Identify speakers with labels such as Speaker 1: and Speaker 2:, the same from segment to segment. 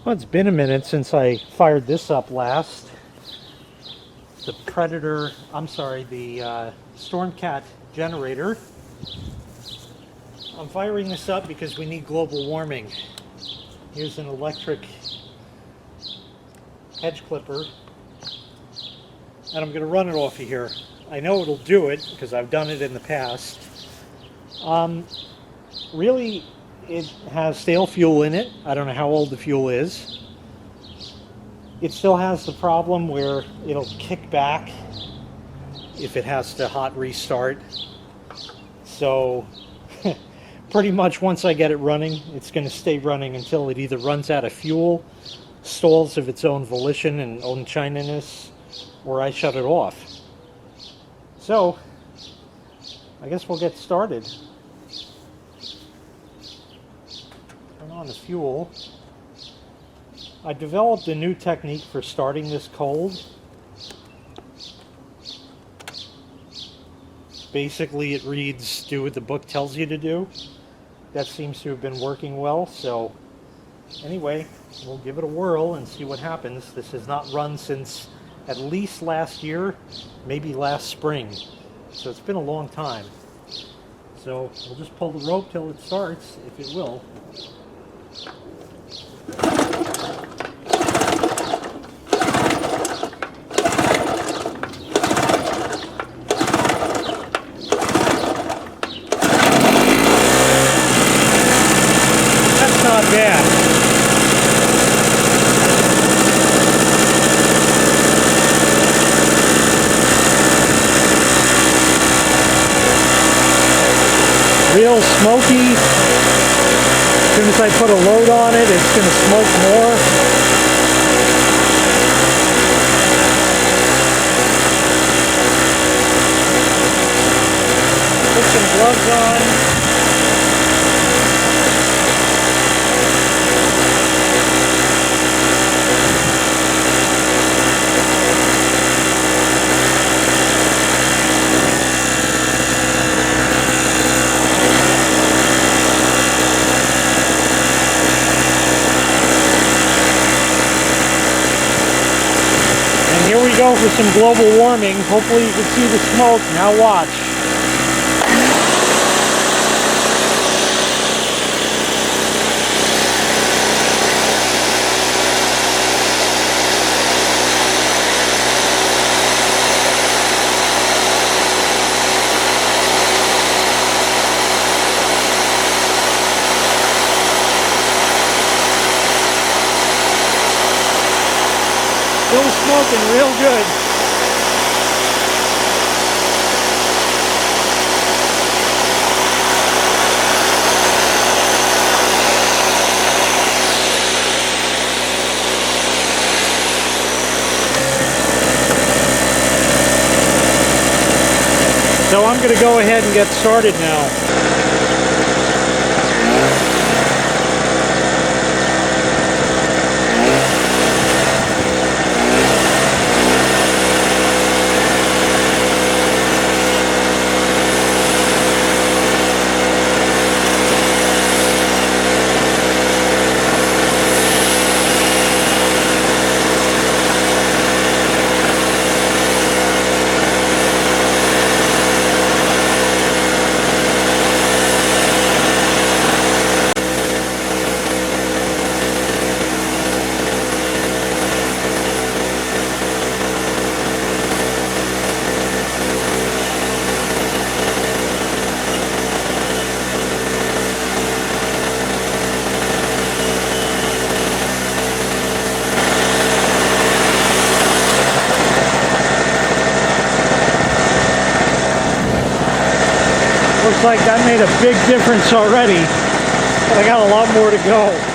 Speaker 1: Well, it's been a minute since I fired this up last. The Predator, the Stormcat generator. I'm firing this up because we need global warming. Here's an electric hedge clipper, and I'm going to run it off of here. I know it'll do it because I've done it in the past. Really, it has stale fuel in it. I don't know how old the fuel is. It still has the problem where it'll kick back if it has to hot restart. So pretty much once I get it running, it's going to stay running until it either runs out of fuel, stalls of its own volition and own shininess, or I shut it off. So I guess we'll get started. Turn on the fuel. I developed a new technique for starting this cold. Basically, it reads, do what the book tells you to do. That seems to have been working well, so anyway, we'll give it a whirl and see what happens. This has not run since at least last year, maybe last spring. So it's been a long time. So we'll just pull the rope till it starts, if it will. Not bad. Real smoky. As soon as I put a load on it, it's going to smoke more. Put some gloves on. Here we go for some global warming. Hopefully you can see the smoke. Now watch. Still smoking real good. So I'm going to go ahead and get started now. Looks like that made a big difference already, but I got a lot more to go.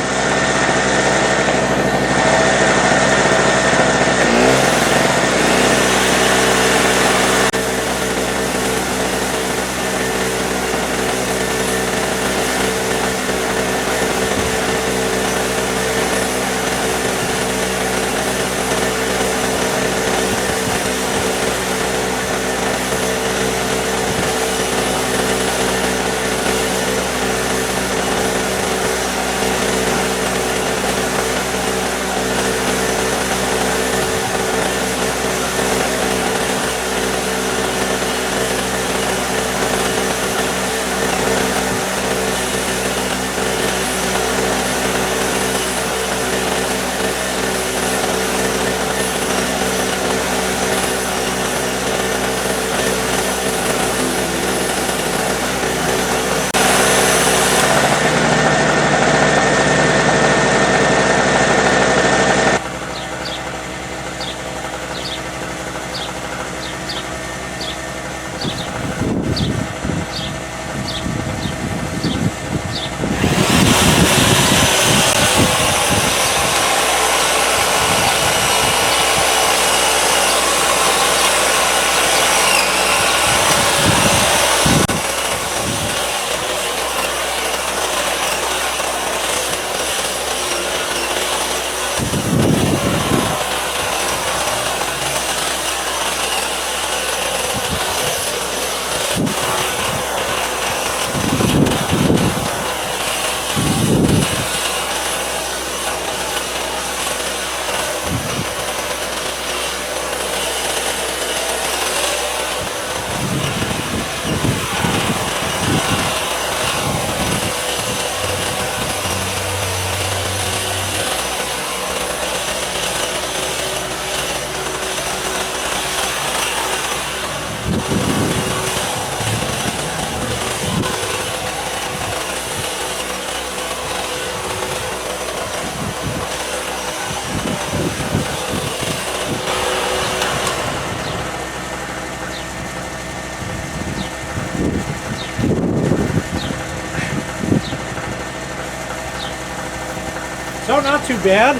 Speaker 1: Oh, not too bad.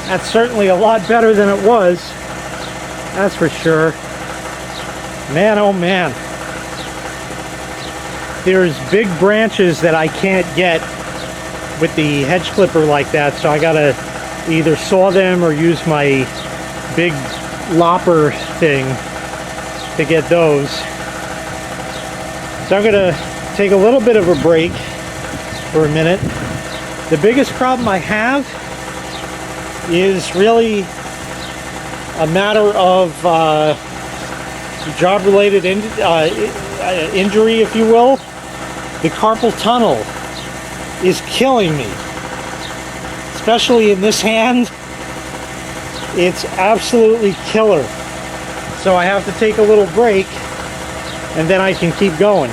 Speaker 1: That's certainly a lot better than it was. That's for sure. Man, oh man. There's big branches that I can't get with the hedge clipper like that, so I gotta either saw them or use my big lopper thing to get those. So I'm gonna take a little bit of a break for a minute. The biggest problem I have is really a matter of job-related injury, if you will. The carpal tunnel is killing me, especially in this hand. It's absolutely killer. So I have to take a little break and then I can keep going.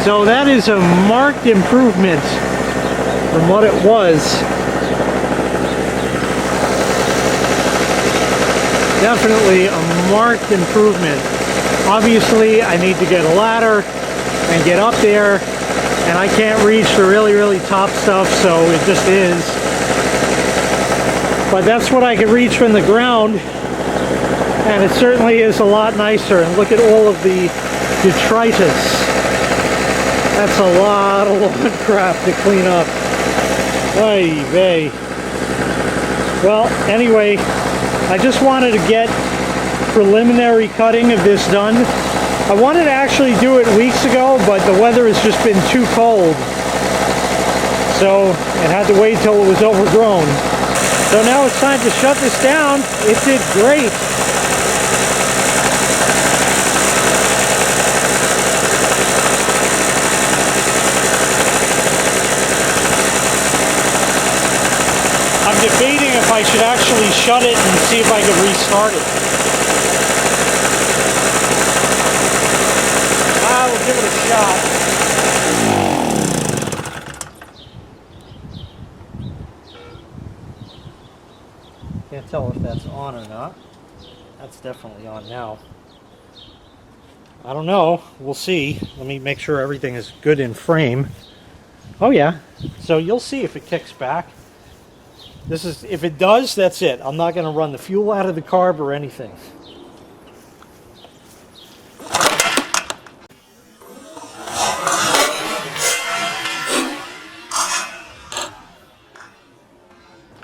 Speaker 1: So that is a marked improvement from what it was. Definitely a marked improvement. Obviously, I need to get a ladder and get up there, and I can't reach the really top stuff, so it just is. But that's what I can reach from the ground, and it certainly is a lot nicer. And look at all of the detritus. That's a lot of lawn crap to clean up. Oy vey. Well, anyway, I just wanted to get preliminary cutting of this done. I wanted to actually do it weeks ago, but the weather has just been too cold. So I had to wait till it was overgrown. So now it's time to shut this down. It did great. I'm debating if I should actually shut it and see if I can restart it. We'll give it a shot. Can't tell if that's on or not. That's definitely on now. I don't know. We'll see. Let me make sure everything is good in frame. Oh yeah. So you'll see if it kicks back. This is, if it does, that's it. I'm not going to run the fuel out of the carb or anything.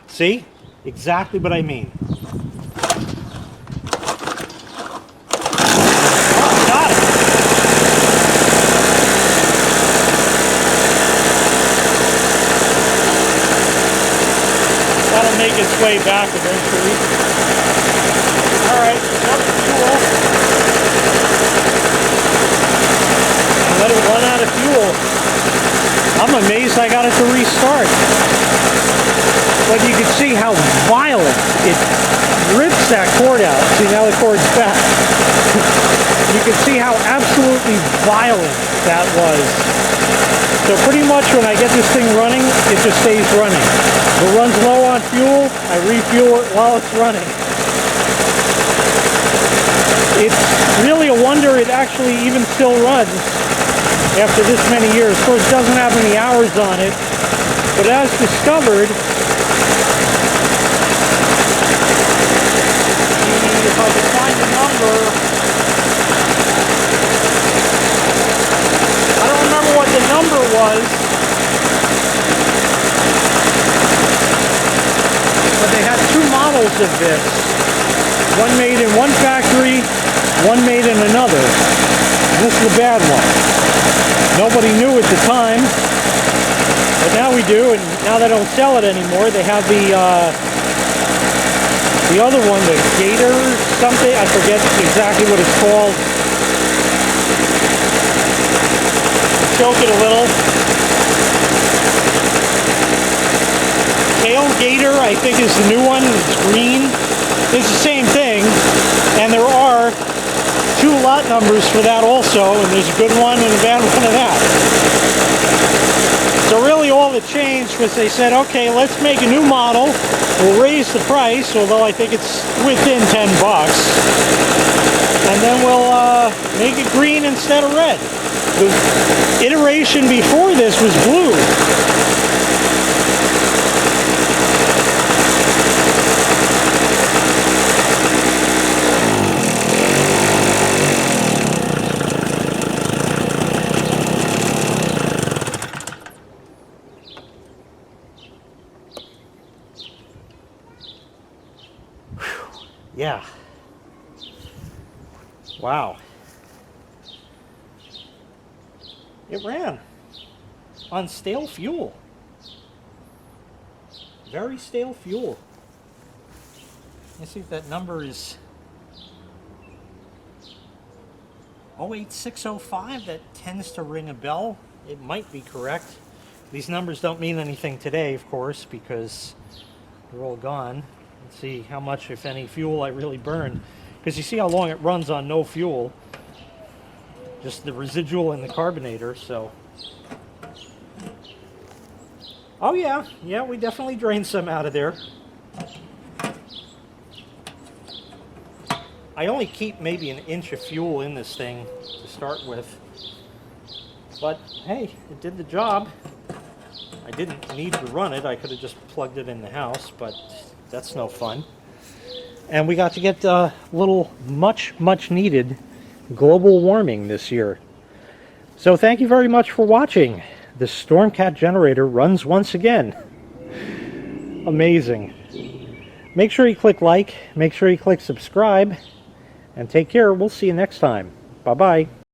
Speaker 1: See? Exactly what I mean. Got it. That'll make its way back eventually. Alright, jump the fuel. And let it run out of fuel. I'm amazed I got it to restart. But you can see how violent it rips rips that cord out. See, now the cord's back. You can see how absolutely violent that was. So pretty much when I get this thing running, it just stays running. If it runs low on fuel, I refuel it while it's running. It's really a wonder it actually even still runs after this many years. Of course, it doesn't have any hours on it, but as discovered, if I can find the number, I don't remember what the number was, but they had two models of this. One made in one factory, one made in another. And this is a bad one. Nobody knew at the time, but now we do, and now they don't sell it anymore. They have the other one, the Gator something, I forget exactly what it's called. Choke it a little. Tail Gator, I think, is the new one. It's green. It's the same thing, and there are two lot numbers for that also, and there's a good one and a bad one of that. So really all that changed was they said, okay, let's make a new model. We'll raise the price, although I think it's within $10. And then we'll make it green instead of red. The iteration before this was blue. Yeah. Wow. It ran on stale fuel. Very stale fuel. Let's see if that number is 08605. That tends to ring a bell. It might be correct. These numbers don't mean anything today, of course, because they're all gone. Let's see how much, if any, fuel I really burned. Because you see how long it runs on no fuel. Just the residual in the carbonator, so. Oh yeah, we definitely drained some out of there. I only keep maybe an inch of fuel in this thing to start with. But hey, it did the job. I didn't need to run it. I could have just plugged it in the house, but that's no fun. And we got to get a little much needed global warming this year. So thank you very much for watching. The Stormcat generator runs once again. Amazing. Make sure you click like, make sure you click subscribe, and take care. We'll see you next time. Bye-bye.